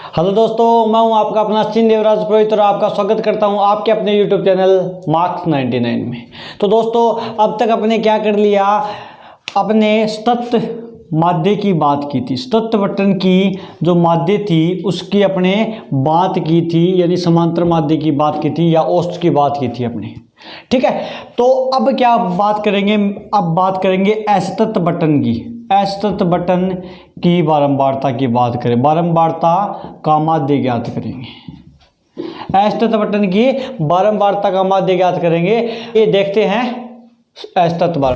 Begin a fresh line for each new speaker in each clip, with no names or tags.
Hello दोस्तों, मैं हूं आपका अपना चिन देवराज पुरोहित और आपका स्वागत करता हूं आपके अपने यूट्यूब चैनल मार्क्स 99 में। तो दोस्तों, अब तक अपने क्या कर लिया, अपने सतत माध्य की बात की थी। सतत बटन की जो माध्य थी उसकी अपने बात की थी, यानी समांतर माध्य की बात की थी या औसत की बात की थी अपने। ठीक है, तो अब क्या बात करेंगे, अब बात करेंगे असतत बटन की। असतत बटन की बारंबारता की बात करें, बारंबारता का माध्य ज्ञात करेंगे। असतत बटन की बारंबारता का माध्य ज्ञात करेंगे। ये देखते हैं असतत बार।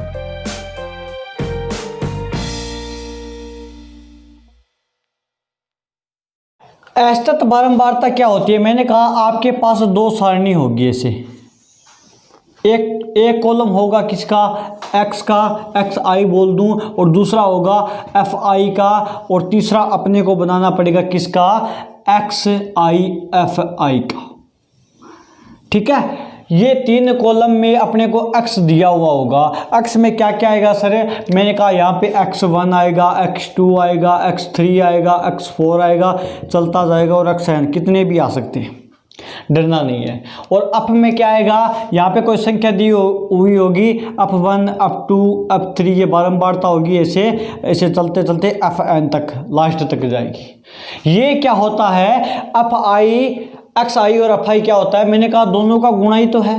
असतत बारंबारता क्या होती है? मैंने कहा आपके पास दो सारणी होगी ऐसे। एक कॉलम होगा किसका, एक्स का, एक्स आई बोल दूं, और दूसरा होगा एफ आई का, और तीसरा अपने को बनाना पड़ेगा किसका, एक्स आई एफ आई का। ठीक है, ये तीन कॉलम में अपने को एक्स दिया हुआ होगा। एक्स में क्या क्या आएगा सर? मैंने कहा यहाँ पे x1 आएगा, x2 आएगा, x3 आएगा, x4 आएगा, चलता जाएगा, और xn कितने भी आ सकते हैं, डरना नहीं है। और अप में क्या आएगा, यहाँ पे कोई संख्या दी हुई होगी, up1, up2, up3, ये बारंबारता होगी, ऐसे ऐसे चलते चलते fn तक, लास्ट तक जाएगी। ये क्या होता है, अप आई, एक्स आई और एफ आई क्या होता है? मैंने कहा दोनों का गुणा ही तो है।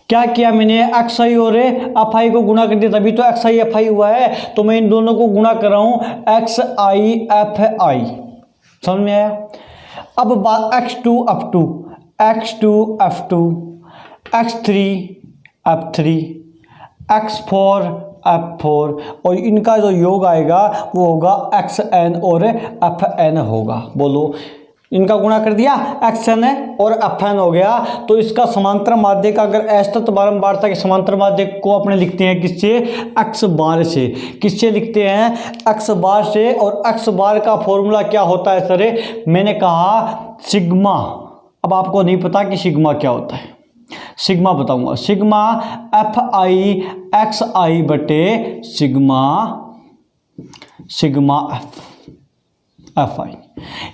क्या किया मैंने, एक्स आई और एफ आई को गुणा कर दिया, तभी तो एक्स आई एफ आई हुआ है। तो मैं इन दोनों को गुणा कर रहा हूं, एक्स आई एफ आई। समझ में आया? अब बात x2 f2, x2 f2, x3 f3, x4 f4, और इनका जो योग आएगा वो होगा xn और fn होगा। बोलो, इनका गुणा कर दिया, xn और fn हो गया। तो इसका समांतर माध्य का, अगर असतत बारंबारता के समांतर माध्य को अपने लिखते हैं किससे, x बार से। किससे लिखते हैं? x बार से। और x बार का फॉर्मूला क्या होता है सर? मैंने कहा सिग्मा। अब आपको नहीं पता कि सिग्मा क्या होता है, सिग्मा बताऊंगा। सिग्मा एफ आई एक्स आई बटे सिग्मा एफ आई,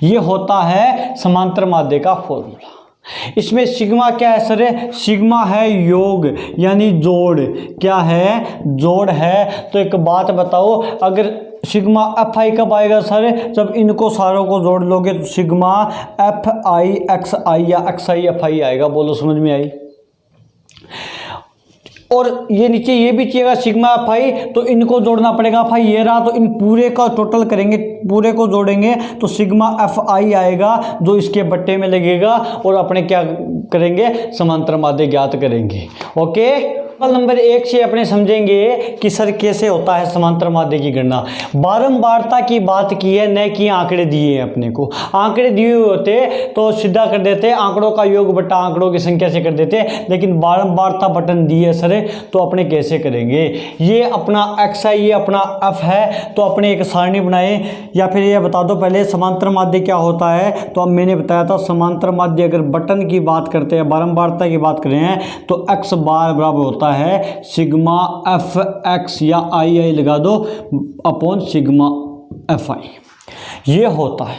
ये होता है समांतर माध्य का फॉर्मूला। इसमें सिग्मा क्या है सर? सिग्मा है योग, यानी जोड़। क्या है? जोड़ है। तो एक बात बताओ, अगर सिग्मा एफ आई कब आएगा सर? जब इनको सारों को जोड़ लोगे तो सिग्मा एफ आई एक्स आई या एक्स आई एफ आई आएगा। बोलो, समझ में आई? और ये नीचे ये भी चाहिएगा सिग्मा एफ आई, तो इनको जोड़ना पड़ेगा। एफ आई ये रहा, तो इन पूरे का टोटल करेंगे, पूरे को जोड़ेंगे तो सिग्मा एफ आई आएगा, जो इसके बट्टे में लगेगा, और अपने क्या करेंगे, समांतर माध्य ज्ञात करेंगे। ओके, नंबर 1 से अपने समझेंगे कि सर कैसे होता है समांतर माध्य की गणना। बारंबारता की बात की है, न कि आंकड़े दिए हैं अपने को। आंकड़े दिए हुए होते तो सीधा कर देते, आंकड़ों का योग बटा आंकड़ों की संख्या से कर देते, लेकिन बारंबारता बटन दी है सर, तो अपने कैसे करेंगे? ये अपना एक्स है, ये अपना एफ है, तो अपने एक सारणी बनाए। या फिर ये बता दो पहले समांतर माध्य क्या होता है। तो अब मैंने बताया था समांतर माध्य अगर बटन की बात करते हैं, बारंबारता की बात करें, तो एक्स बार बराबर होता है सिग्मा एफ एक्स, या आई आई लगा दो, अपॉन सिग्मा एफ आई। ये होता है।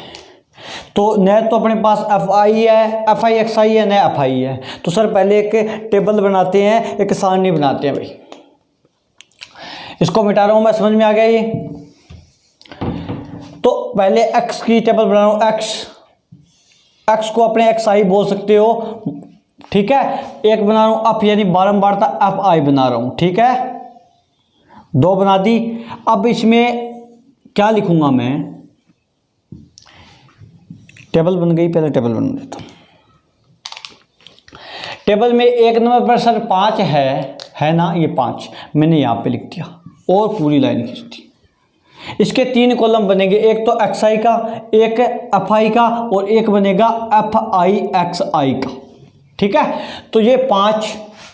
तो न तो अपने पास एफ आई है, एफ आई एक्स आई है, न एफ आई है। तो सर पहले एक टेबल बनाते हैं, एक सारणी बनाते हैं भाई। इसको मिटा रहा हूं मैं, समझ में आ गया ये? तो पहले एक्स की टेबल बना रहा हूं। एक्स को अपने एक्स आई बोल सकते हो। ठीक है, एक बना रहा हूं अप, यानी बारंबारता एफ आई बना रहा हूं। ठीक है, 2 बना दी। अब इसमें क्या लिखूंगा मैं? टेबल बन गई, पहले टेबल बना देता हूं। टेबल में 1 नंबर पर सर 5 है ना, ये 5 मैंने यहां पे लिख दिया, और पूरी लाइन खींच दी। इसके 3 कॉलम बनेंगे, एक तो एक्स आई का, एक एफ आई का, और एक बनेगा एफ आई एक्स आई का। ठीक है, तो ये 5,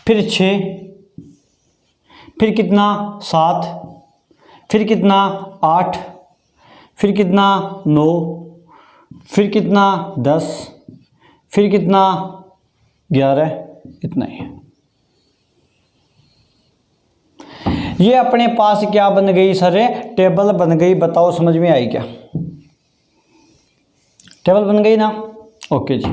फिर 6, फिर कितना 7, फिर कितना 8, फिर कितना 9, फिर कितना 10, फिर कितना 11, इतना ही है। ये अपने पास क्या बन गई सर? टेबल बन गई। बताओ समझ में आई क्या? टेबल बन गई ना। ओके जी,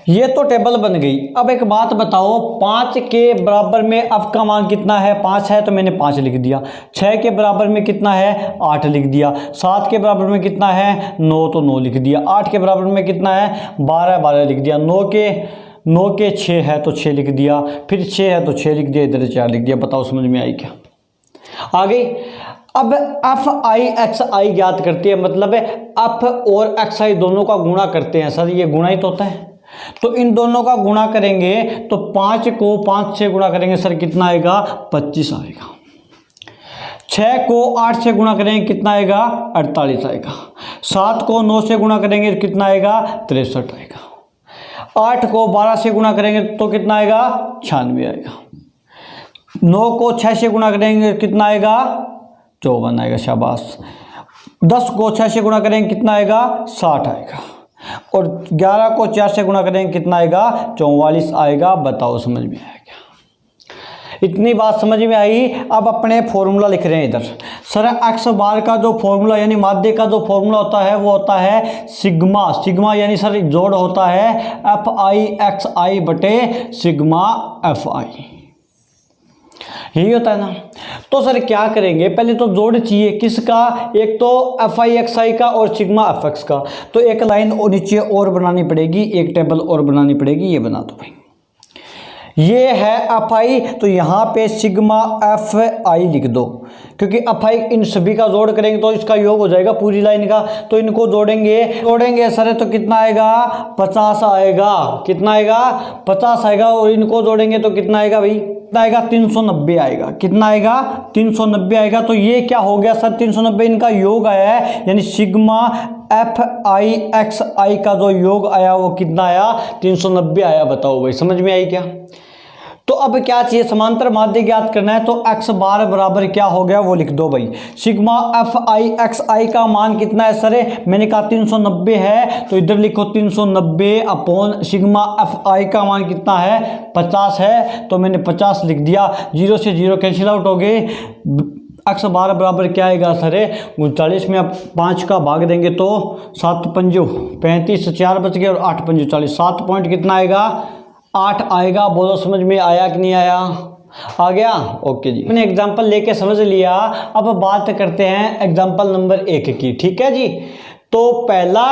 ये तो टेबल बन गई। अब एक बात बताओ, 5 के बराबर में f का मान कितना है? 5 है तो मैंने 5 लिख दिया। 6 के बराबर में कितना है? 8 लिख दिया। 7 के बराबर में कितना है? 9 तो 9 लिख दिया। 8 के बराबर में कितना है? 12, 12 लिख दिया। 9 के 6 है तो 6 लिख दिया। फिर 6 है तो 6 लिख दिया, इधर 4 लिख दिया। बताओ समझ में आई क्या? आ गई। अब एफ आई एक्स आई ज्ञात करती है, मतलब एफ और एक्स आई दोनों का गुणा करते हैं। सर ये गुणा ही तो होता है, तो इन दोनों का गुणा करेंगे तो 5 को 5 से गुणा करेंगे सर कितना आएगा? 25 आएगा। 6 को 8 से गुणा करेंगे कितना आएगा? 48 आएगा। 7 को 9 से गुणा करेंगे कितना आएगा? 63 आएगा। 8 को 12 से गुणा करेंगे तो कितना आएगा? 96 आएगा। 9 को 6 से गुणा करेंगे कितना आएगा? 54 आएगा। शाबाश। 10 को 6 से गुणा करेंगे कितना आएगा? 60 आएगा। और 11 को 4 से गुणा करेंगे कितना आएगा? 44 आएगा। बताओ समझ में आया क्या? इतनी बात समझ में आई। अब अपने फॉर्मूला लिख रहे हैं इधर। सर एक्स बार का जो फॉर्मूला यानी माध्य का जो फॉर्मूला होता है वो होता है सिग्मा। सिग्मा यानी सर जोड़ होता है एफ आई एक्स आई बटे सिग्मा एफ आई, यही होता है ना। तो सर क्या करेंगे, पहले तो जोड़ चाहिए किसका? एक तो एफ आई एक्स आई का और सिग्मा एफ एक्स का। तो एक लाइन और नीचे और बनानी पड़ेगी, एक टेबल और बनानी पड़ेगी। ये बना दो भाई। ये है एफ आई, तो यहाँ पे सिग्मा एफ आई लिख दो, क्योंकि एफ आई इन सभी का जोड़ करेंगे तो इसका योग हो जाएगा पूरी लाइन का। तो इनको जोड़ेंगे सर तो कितना आएगा? 50 आएगा। कितना आएगा? 50 आएगा। और इनको जोड़ेंगे तो कितना आएगा भाई? कितना आएगा? 390 आएगा। कितना आएगा? 390 आएगा। तो ये क्या हो गया सर? 390 इनका योग आया है, यानी सिग्मा एफ आई एक्स आई का जो योग आया वो कितना आया? 390 आया। बताओ भाई समझ में आई क्या? तो अब क्या चाहिए? समांतर माध्य ज्ञात करना है। तो x बार बराबर क्या हो गया वो लिख दो भाई। सिग्मा एफ आई एक्स आई का मान कितना है सर? मैंने कहा 390 है, तो इधर लिखो 390 अपॉन सिग्मा एफ आई का मान कितना है? 50 है, तो मैंने 50 लिख दिया। 0 से 0 कैंसिल आउट हो गए। x बार बराबर क्या आएगा सर? 39 में अब 5 का भाग देंगे तो 7 पंजो 35, 4 बच गए और 8 पंजो 40। 7 पॉइंट कितना आएगा? 8 आएगा। बोलो समझ में आया कि नहीं आया? आ गया। ओके जी, मैंने एग्जांपल लेके समझ लिया। अब बात करते हैं एग्जांपल नंबर 1 की। ठीक है जी। तो पहला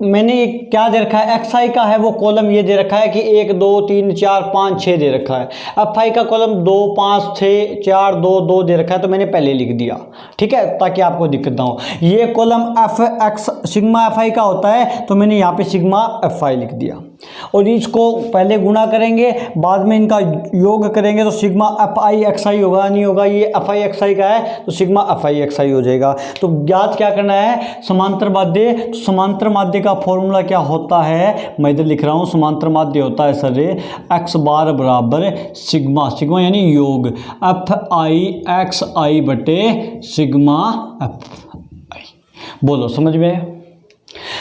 मैंने क्या दे रखा है? एक्स आई का है वो कॉलम ये दे रखा है कि 1 2 3 4 5 6 दे रखा है। एफ आई का कॉलम 2 5 6 4 2 2 दे रखा है, तो मैंने पहले लिख दिया। ठीक है, ताकि आपको दिक्कत ना हो। ये column F x sigma F I का होता है, तो मैंने यहाँ पे सिग्मा एफ आई लिख दिया। और इसको पहले गुणा करेंगे, बाद में इनका योग करेंगे, तो सिग्मा एफ आई एक्स आई होगा। नहीं होगा, ये एफ आई एक्स आई का है तो सिग्मा एफ आई एक्स आई हो जाएगा। तो ज्ञात क्या करना है? समांतर माध्य। तो समांतर माध्य का फॉर्मूला क्या होता है? मैं इधर लिख रहा हूँ। समांतर माध्य होता है सर एक्स बार बराबर सिग्मा, सिग्मा यानी योग एफ आई एक्स आई बटे सिग्मा एफ आई। बोलो समझ में?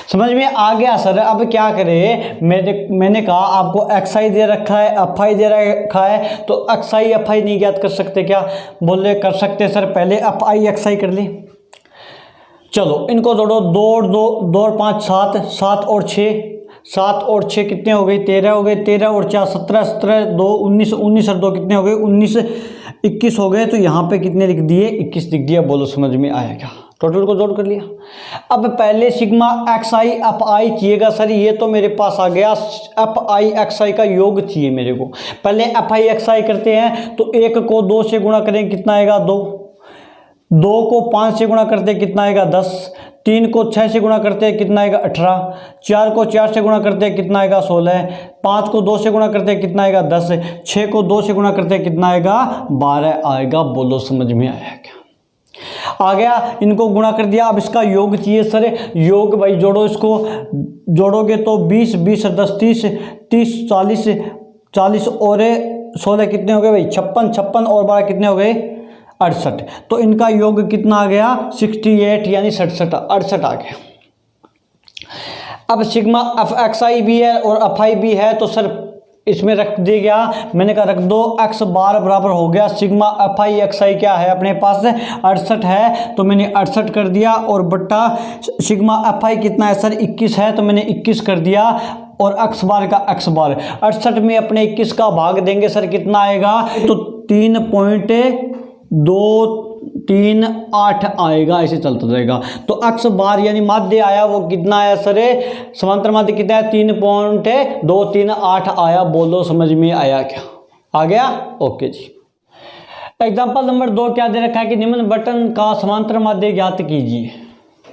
समझ में आ गया सर। अब क्या करें? मैंने कहा आपको एक्स आई दे रखा है, एफ आई दे रखा है, तो एक्स आई एफ आई नहीं ज्ञात कर सकते क्या? बोले कर सकते सर। पहले एफ आई एक्स आई कर ली। चलो इनको जोड़ो। 2 और 5 7, 7 और 6, 7 और 6 कितने हो गए? 13 हो गए। 13 और 4 17, 17 2 19, 19 और 2 कितने हो गए? 19, 21 हो गए। तो यहाँ पे कितने लिख दिए? 21 लिख दिया। बोलो समझ में आया क्या? टोटल को जोड़ कर लिया। अब पहले sigma x I F I चाहिएगा सर। ये तो मेरे पास आ गया। एफ आई एक्स आई का योग चाहिए मेरे को। पहले एफ आई एक्स आई करते हैं। तो 1 को 2 से गुणा करें कितना आएगा? 2। 2 को 5 से गुणा करते कितना आएगा? 10। 3 को 6 से गुणा करते हैं कितना आएगा? 18। 4 को 4 से गुणा करते हैं कितना आएगा? 16। 5 को 2 से गुणा करते हैं कितना आएगा? 10। 6 को 2 से गुणा करते हैं कितना आएगा? 12 आएगा। बोलो समझ में आया क्या? आ गया। इनको गुणा कर दिया। अब इसका योग चाहिए सर। योग भाई जोड़ो, इसको जोड़ोगे तो 20 20 10 30 30 40 40 और 16 कितने हो गए भाई? 56 56 और 12 कितने हो गए? 68। तो इनका योग कितना आ गया? 68 यानी 67 68 आ गया। अब सिग्मा एफ एक्स आई भी है और एफ आई भी है, तो सर इसमें रख दिया गया, मैंने कहा रख दो, x बार बराबर हो गया सिग्मा एफ आई एक्स आई क्या है अपने पास 68 है, तो मैंने 68 कर दिया, और बट्टा सिग्मा एफ आई कितना है सर 21 है, तो मैंने 21 कर दिया, और x बार का x बार 68 में अपने 21 का भाग देंगे सर कितना आएगा, तो 3.238 आएगा, ऐसे चलता रहेगा। तो x बार यानी माध्य आया वो कितना आया सर, समांतर माध्य कितना है 3.238 आया। बोलो समझ में आया क्या, आ गया? ओके जी। एग्जाम्पल नंबर 2 क्या दे रखा है कि निम्न बटन का समांतर माध्य ज्ञात कीजिए।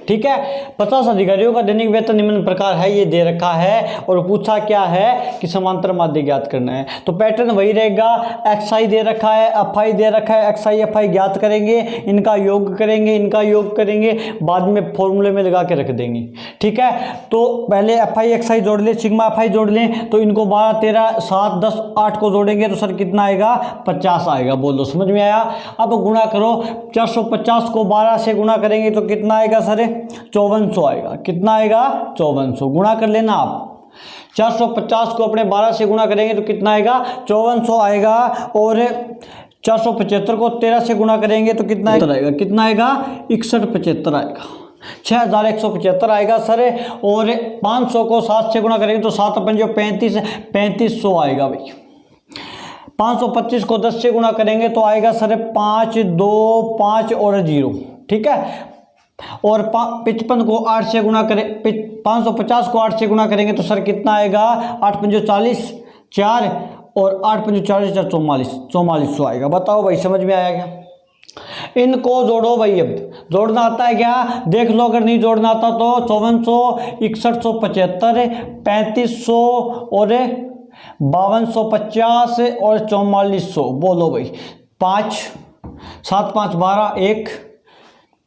ठीक है, 50 अधिकारियों का दैनिक वेतन निम्न प्रकार है, ये दे रखा है, और पूछा क्या है कि समांतर माध्य ज्ञात करना है। तो पैटर्न वही रहेगा, एक्स आई दे रखा है, एफ आई दे रखा है, एक्स आई एफ आई ज्ञात करेंगे, इनका योग करेंगे, इनका योग करेंगे, बाद में फॉर्मूले में लगा के रख देंगे। ठीक है, तो पहले एफ आई एक्स आई जोड़ लें, सिग्मा एफ आई जोड़ लें, तो इनको 12 13 7 10 8 को जोड़ेंगे तो सर कितना आएगा 50 आएगा। बोलो समझ में आया? अब गुणा करो, 450 को 12 से गुणा करेंगे तो कितना आएगा सर 5400 आएगा। कितना आएगा 5400, गुणा कर लेना आप। 450 को अपने 12 से गुणा करेंगे तो कितना आएगा 5400 आएगा, और 475 को 13 से गुणा करेंगे तो कितना आएगा, कितना आएगा 6175 आएगा, 6175 आएगा सर। और 500 को 7 से गुणा करेंगे तो 7 5 3500 आएगा भाई। 525 को 10 से गुणा करेंगे तो आएगा सर 5 2 5 और 0। ठीक है, और 55 को 8 से गुणा करें, 550 को 8 से गुणा करेंगे तो सर कितना आएगा 8 5 40 4, और 8 5 40 4 4400 आएगा। बताओ भाई समझ में आया क्या? इनको जोड़ो भाई, अब जोड़ना आता है क्या देख लो, अगर नहीं जोड़ना आता तो 5400 6175 3500 और 5250 और 4400। बोलो भाई 5 7 5 12 1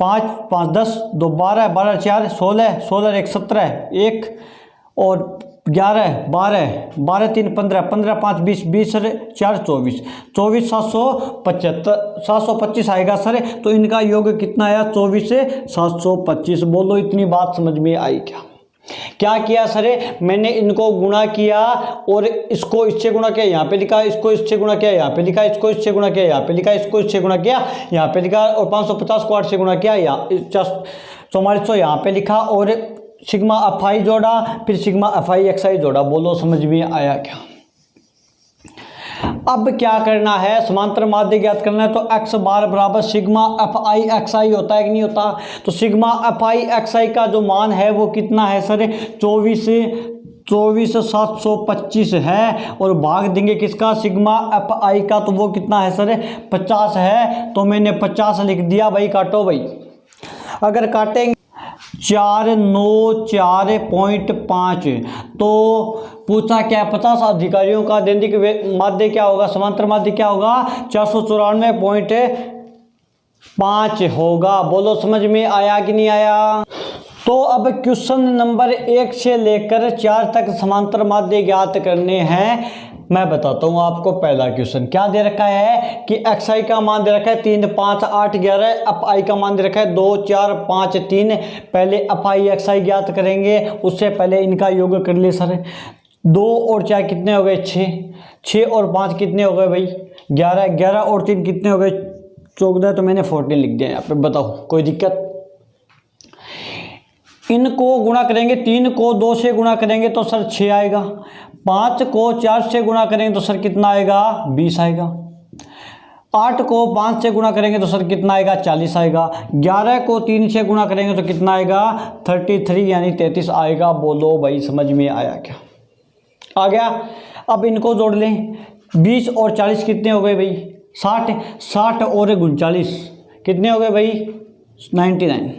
5 5 10 2 12 12 4 16 16 1 17 1 और 11 12 12 3 15 15 5 20 20 4 24 24 725 आएगा सर। तो इनका योग कितना आया 24 से 725। बोलो इतनी बात समझ में आई क्या? क्या किया सर, मैंने इनको गुणा किया, और इसको इससे गुणा किया यहाँ पे लिखा, इसको इससे गुणा किया यहाँ पे लिखा, इसको इससे गुणा किया यहाँ पे लिखा, इसको इससे गुणा किया यहाँ पे लिखा, और 550 को 8 से गुणा किया यहाँ 4400 यहाँ पे लिखा, और सिग्मा एफ आई जोड़ा, फिर सिग्मा एफ आई एक्स आई जोड़ा। बोलो समझ में आया क्या? अब क्या करना है, समांतर माध्य ज्ञात करना है, तो x बार बराबर सिग्मा एफ आई एक्स आई होता है कि नहीं होता? तो सिग्मा एफ आई एक्स आई का जो मान है वो कितना है सर 24,725 है, और भाग देंगे किसका सिग्मा एफ आई का, तो वो कितना है सर 50 है। तो मैंने 50 लिख दिया भाई, काटो भाई। अगर काटेंगे 494.5, तो पूछा क्या 50 अधिकारियों का दैनिक माध्य क्या होगा, समांतर माध्य क्या होगा 494.5 होगा। बोलो समझ में आया कि नहीं आया? तो अब क्वेश्चन नंबर 1 से लेकर 4 तक समांतर माध्य ज्ञात करने हैं। मैं बताता हूँ आपको। पहला क्वेश्चन क्या दे रखा है कि एक्स आई का मान दे रखा है 3 5 8 11, एफ आई का मान दे रखा है 2 4 5 3। पहले एफ आई एक्स आई ज्ञात करेंगे, उससे पहले इनका योग कर ले सर। 2 और 4 कितने हो गए 6, 6 और 5 कितने हो गए भाई 11, 11 और 3 कितने हो गए 14। तो मैंने 14 लिख दिया यहाँ पे। बताओ कोई दिक्कत? इनको गुणा करेंगे, 3 को 2 से गुणा करेंगे तो सर 6 आएगा, 5 को 4 से गुणा करेंगे तो सर कितना आएगा 20 आएगा, 8 को 5 से गुणा करेंगे तो सर कितना आएगा 40 आएगा, 11 को 3 से गुणा करेंगे तो कितना आएगा 33 यानी 33 आएगा। बोलो भाई समझ में आया क्या? आ गया। अब इनको जोड़ लें, 20 और 40 कितने हो गए भाई 60, 60 और 39 कितने हो गए भाई 99,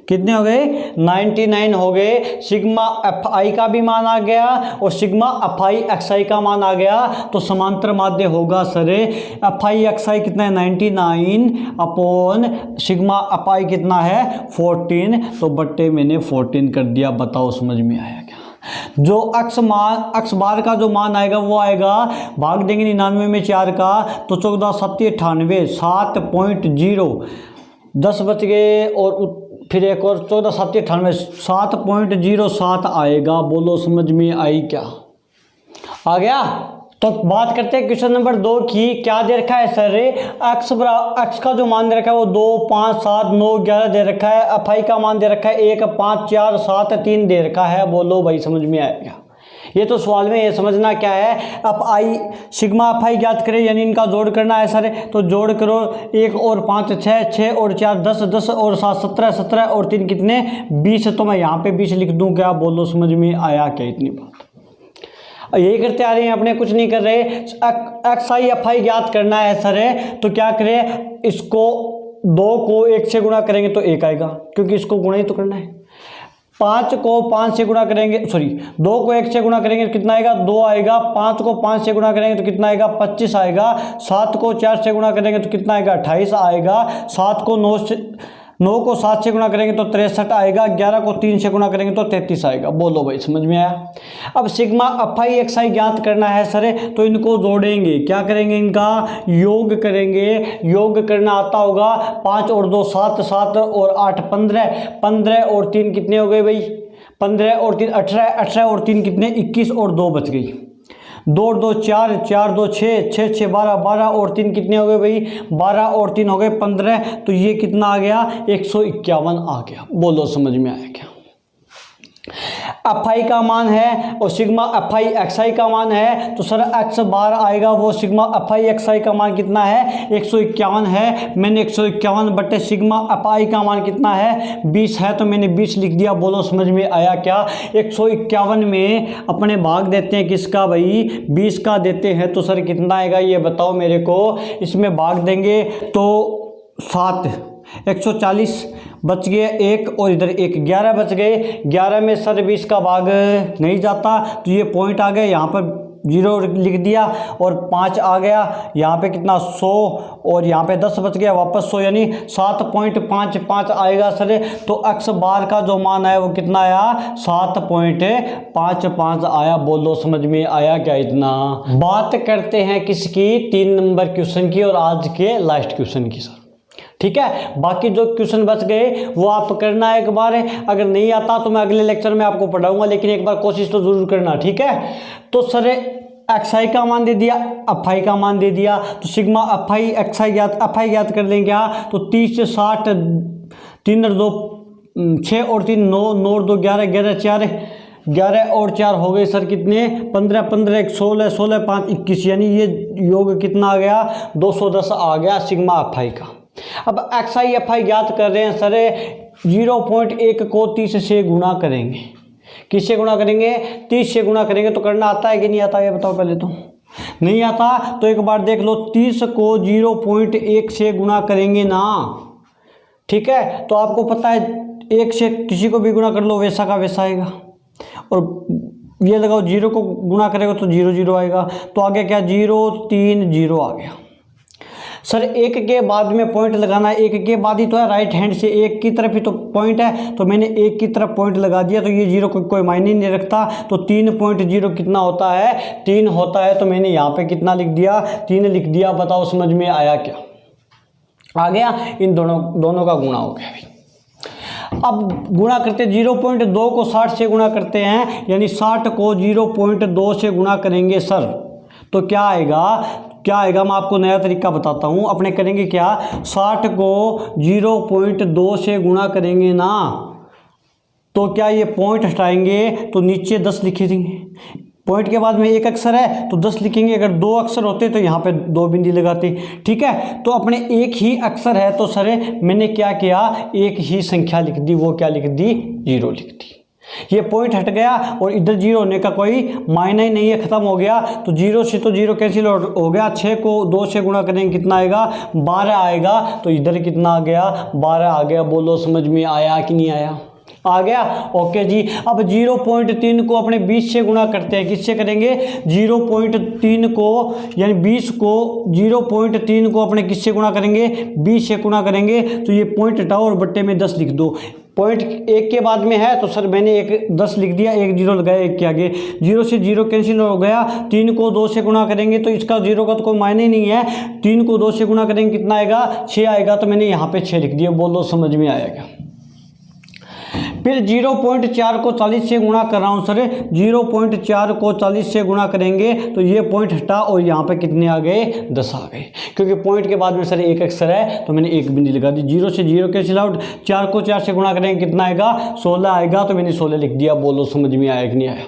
कितने हो गए 99 हो गए। सिग्मा एफ आई का भी मान आ गया और सिग्मा एफ आई एक्स आई का मान आ गया। तो समांतर माध्य होगा सर एफ आई एक्स आई कितना है 99 अपॉन सिग्मा एफ आई कितना है 14। तो बट्टे मैंने 14 कर दिया। बताओ समझ में आया क्या? जो अक्स बार का जो मान आएगा वो आएगा, भाग देंगे 99 में 4 का तो 14 7 98 7.0, 10 बच गए और फिर एक और 14 7 98 7.07 आएगा। बोलो समझ में आई क्या? आ गया। तो बात करते हैं क्वेश्चन नंबर 2 की। क्या दे रखा है सर, एक्स का जो मान दे रखा है वो 2, 5, 7, 9, 11 दे रखा है। एफ आई का मान दे रखा है 1, 5, 4, 7, 3 दे रखा है। बोलो भाई समझ में आएगा? ये तो सवाल में ये समझना क्या है, अब आई सिग्मा एफ आई ज्ञात करें, यानी इनका जोड़ करना है सर। तो जोड़ करो, 1 और 5 6, 6 और 4 10, 10 और 7 17, 17 और 3 कितने 20। तो मैं यहाँ पे 20 लिख दूँ क्या? बोलो समझ में आया क्या? इतनी बात यही करते आ रहे हैं अपने, कुछ नहीं कर रहे। एक्स आई एफ आई ज्ञात करना है सर, तो क्या करें, इसको 2 को 1 से गुणा करेंगे तो 1 आएगा, क्योंकि इसको गुणा ही तो करना है। 5 को 5 से गुणा करेंगे, 2 को 1 से गुणा करेंगे तो कितना आएगा? 2 आएगा। 5 को 5 से गुणा करेंगे तो कितना आएगा? 25 आएगा। 7 को 4 से गुणा करेंगे तो कितना आएगा? 28 आएगा। 9 को 7 से गुणा करेंगे तो 63 आएगा। 11 को 3 से गुणा करेंगे तो 33 आएगा। बोलो भाई समझ में आया? अब सिग्मा एफ आई एक्स आई ज्ञात करना है सर, तो इनको जोड़ेंगे। क्या करेंगे? इनका योग करेंगे। योग करना आता होगा। 5 और 2 7, 7 और 8 15, 15 और 3 कितने हो गए भाई? 15 और 3 18, 18 और 3 कितने? 21 और 2 बच गई। 2 और 2 4, 4 2 6, 6 6 12, 12 और 3 कितने हो गए भाई? 12 और 3 हो गए 15। तो ये कितना आ गया? 151 आ गया। बोलो समझ में आया क्या? एफ आई का मान है और सिग्मा एफ आई एक्स आई का मान है, तो सर एक्स बार आएगा। वो सिग्मा एफ आई एक्स आई का मान कितना है? 151 है। मैंने 151 बटे सिग्मा एफ आई का मान कितना है? 20 है, तो मैंने 20 लिख दिया। बोलो समझ में आया क्या? 151 में अपने भाग देते हैं किसका भाई? 20 का देते हैं, तो सर कितना आएगा ये बताओ मेरे को। इसमें भाग देंगे तो 7, 140 बच गए 1 और इधर 1, 11 बच गए। 11 में सर 20 का भाग नहीं जाता, तो ये पॉइंट आ गए। यहाँ पर 0 लिख दिया और 5 आ गया। यहाँ पे कितना 100 और यहाँ पे 10 बच गया, वापस 100, यानी 7.55 आएगा सर। तो एक्स बार का जो मान है वो कितना आया? 7.55 आया। बोलो समझ में आया क्या? इतना। बात करते हैं किसकी? 3 नंबर क्वेश्चन की और आज के लास्ट क्वेश्चन की सर। ठीक है, बाकी जो क्वेश्चन बच गए वो आप करना एक बार। अगर नहीं आता तो मैं अगले लेक्चर में आपको पढ़ाऊंगा, लेकिन एक बार कोशिश तो जरूर करना। ठीक है, तो सर एक्स आई का मान दे दिया, एफ आई का मान दे दिया, तो sigma F I x I F I याद कर लेंगे। क्या? तो 30 से 60, 3 और 2 6 और 3 9, 9 और 2 11, 11 4 11 और 4 हो गए सर कितने? 15, 15 1 16, 16 5 21, यानी ये योग कितना आ गया? 210 आ गया सिग्मा एफ आई का। अब एक्स आई एफ आई ज्ञात कर रहे हैं सर, 0.1 को 30 से गुणा करेंगे। किससे गुणा करेंगे? 30 से गुणा करेंगे। तो करना आता है कि नहीं आता, ये बताओ पहले तो। नहीं आता तो एक बार देख लो, 30 को 0.1 से गुणा करेंगे ना। ठीक है, तो आपको पता है 1 से किसी को भी गुणा कर लो वैसा का वैसा आएगा। और ये लगाओ 0 को गुणा करेगा तो 0 0 आएगा। तो आगे क्या? 0 3 0 आ गया सर। 1 के बाद में पॉइंट लगाना है, 1 के बाद ही तो है, राइट हैंड से 1 की तरफ ही तो पॉइंट है, तो मैंने 1 की तरफ पॉइंट लगा दिया। तो ये 0 कोई मायने नहीं रखता। तो 3.0 कितना होता है? 3 होता है। तो मैंने यहाँ पे कितना लिख दिया? 3 लिख दिया। बताओ समझ में आया क्या? आ गया। इन दोनों का गुणा हो गया। अब गुणा करते 0.2 को 60 से गुणा करते हैं, यानी 60 को 0.2 से गुणा करेंगे सर। तो क्या आएगा? क्या आएगा? मैं आपको नया तरीका बताता हूँ। अपने करेंगे क्या? 60 को 0.2 से गुणा करेंगे ना, तो क्या ये पॉइंट हटाएंगे तो नीचे 10 लिखे देंगे। पॉइंट के बाद में एक अक्षर है तो 10 लिखेंगे। अगर 2 अक्षर होते तो यहाँ पे 2 बिंदी लगाते। ठीक है, तो अपने एक ही अक्षर है तो सर मैंने क्या किया? एक ही संख्या लिख दी। वो क्या लिख दी? 0 लिख दी। ये पॉइंट हट गया और इधर 0 होने का कोई मायना ही नहीं है, खत्म हो गया। तो 0 से तो 0 कैंसिल हो गया। 6 को 2 से गुणा करेंगे कितना आएगा? 12 आएगा। तो इधर कितना आ गया? 12 आ गया। बोलो समझ में आया कि नहीं आया? आ गया। ओके जी। अब 0.3 को अपने 20 से गुणा करते हैं। किससे करेंगे? 0.3 को, यानी 20 को 0.3 को अपने किससे गुणा करेंगे? 20 से गुणा करेंगे। तो ये पॉइंट हटाओ और बट्टे में 10 लिख दो। पॉइंट 1 के बाद में है तो सर मैंने 10 लिख दिया, 1 0 लगाया 1 के आगे। 0 से 0 कैंसिल हो गया। 3 को 2 से गुणा करेंगे तो इसका 0 का तो कोई मायने ही नहीं है। 3 को 2 से गुणा करेंगे कितना आएगा? 6 आएगा। तो मैंने यहाँ पे 6 लिख दिया। बोलो समझ में आएगा? फिर 0.4 को 40 से गुणा कर रहा हूँ सर, 0.4 को 40 से गुणा करेंगे तो ये पॉइंट हटा और यहाँ पे कितने आ गए, 10 आ गए, क्योंकि पॉइंट के बाद में सर एक अक्षर है तो मैंने एक बिंदी लगा दी। 0 से 0 कैंसिल आउट, 4 को 4 से गुणा करेंगे कितना आएगा, 16 आएगा, तो मैंने 16 लिख दिया। बोलो समझ में आया कि नहीं आया।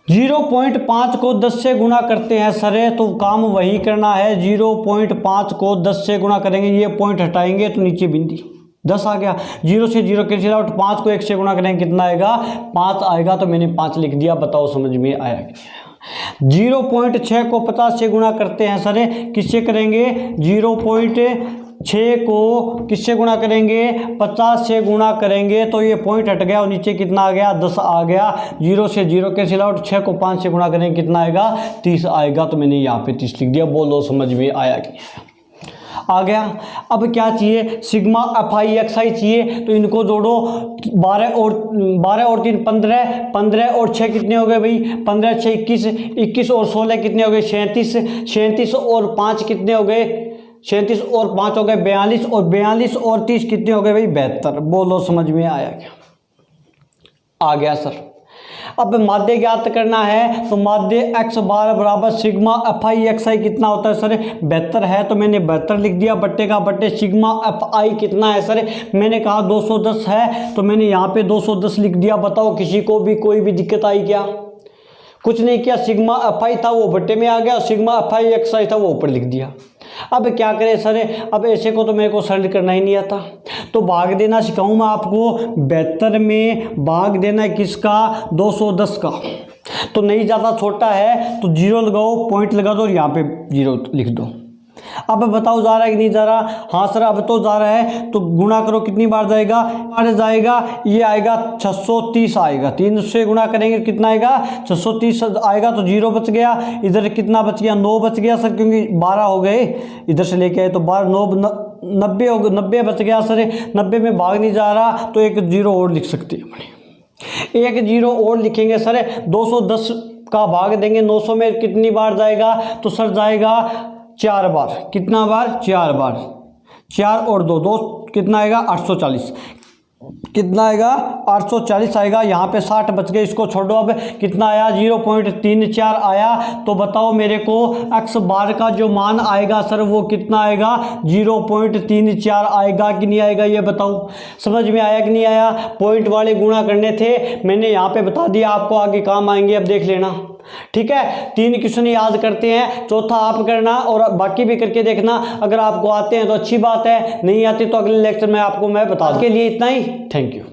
0.5 को 10 से गुणा करते हैं सर, तो काम वही करना है। 0.5 को 10 से गुणा करेंगे, ये पॉइंट हटाएंगे तो नीचे बिंदी 10 आ गया। 0 से 0 कैंसिल आउट, 5 को 1 से गुणा करेंगे कितना आएगा, 5 आएगा, तो मैंने 5 लिख दिया। बताओ समझ में आया कि नहीं आया। 0.6 को 50 से गुणा करते हैं सर, किससे करेंगे, 0.6 को किससे गुणा करेंगे, 50 से गुणा करेंगे, तो ये पॉइंट हट गया और नीचे कितना आ गया, 10 आ गया। 0 से 0 कैंसिल आउट, 6 को 5 से गुणा करेंगे कितना आएगा, 30 आएगा, तो मैंने यहाँ पे 30 लिख दिया। बोलो समझ में आया कि आ गया। अब क्या चाहिए, सिग्मा FI चाहिए, तो इनको जोड़ो। 12 और 3 15, 15 और 6 कितने हो गए भाई, 15 6 21, 21 और 16 कितने हो गए, 37, 37 और 5 कितने हो गए, 37 और 5 हो गए 42, और 42 और 30 कितने हो गए भाई, 72। बोलो समझ में आया क्या, आ गया सर। अब माध्य ज्ञात करना है, तो माध्य x बार बराबर सिग्मा FI कितना होता है सर, 72 है, तो मैंने 72 लिख दिया। बट्टे का बट्टे सिग्मा FI कितना है सर, मैंने कहा 210 है, तो मैंने यहाँ पे 210 लिख दिया। बताओ किसी को भी कोई भी दिक्कत आई क्या, कुछ नहीं किया। सिग्मा FI था वो बट्टे में आ गया, और सिग्मा FI था वो ऊपर लिख दिया। अब क्या करें सर, अब ऐसे को तो मेरे को सरल करना ही नहीं आता, तो भाग देना सिखाऊं मैं आपको। 72 में भाग देना है किसका, 210 का, तो नहीं ज़्यादा छोटा है तो 0 लगाओ, पॉइंट लगा दो और यहाँ पे 0 लिख दो। अब बताओ जा रहा है कि नहीं जा रहा, हाँ सर अब तो जा रहा है, तो गुणा करो कितनी बार जाएगा, बार जाएगा, ये आएगा 630 आएगा, 3 से गुणा करेंगे कितना आएगा, 630 आएगा, तो 0 बच गया। इधर कितना बच गया, 9 बच गया सर, क्योंकि 12 हो गए इधर से लेके आए, तो 12 9 90 हो गए, 90 बच गया सर। 90 में भाग नहीं जा रहा, तो एक 0 और लिख सकते हैं, एक 0 और लिखेंगे सर। 210 का भाग देंगे 900 में, कितनी बार जाएगा, तो सर जाएगा 4 बार। कितना बार, 4 बार, 4 और 2 2 कितना आएगा, 840, कितना आएगा, 840 आएगा। यहाँ पे 60 बच गए, इसको छोड़ो। अब कितना आया, 0.34 आया। तो बताओ मेरे को x बार का जो मान आएगा सर वो कितना आएगा, 0.34 आएगा कि नहीं आएगा, ये बताओ समझ में आया कि नहीं आया। पॉइंट वाले गुणा करने थे, मैंने यहाँ पे बता दिया, आपको आगे काम आएंगे, अब देख लेना। ठीक है, 3 क्वेश्चन याद करते हैं, चौथा आप करना और बाकी भी करके देखना। अगर आपको आते हैं तो अच्छी बात है, नहीं आते तो अगले लेक्चर में आपको मैं बता दूं। के लिए इतना ही, थैंक यू।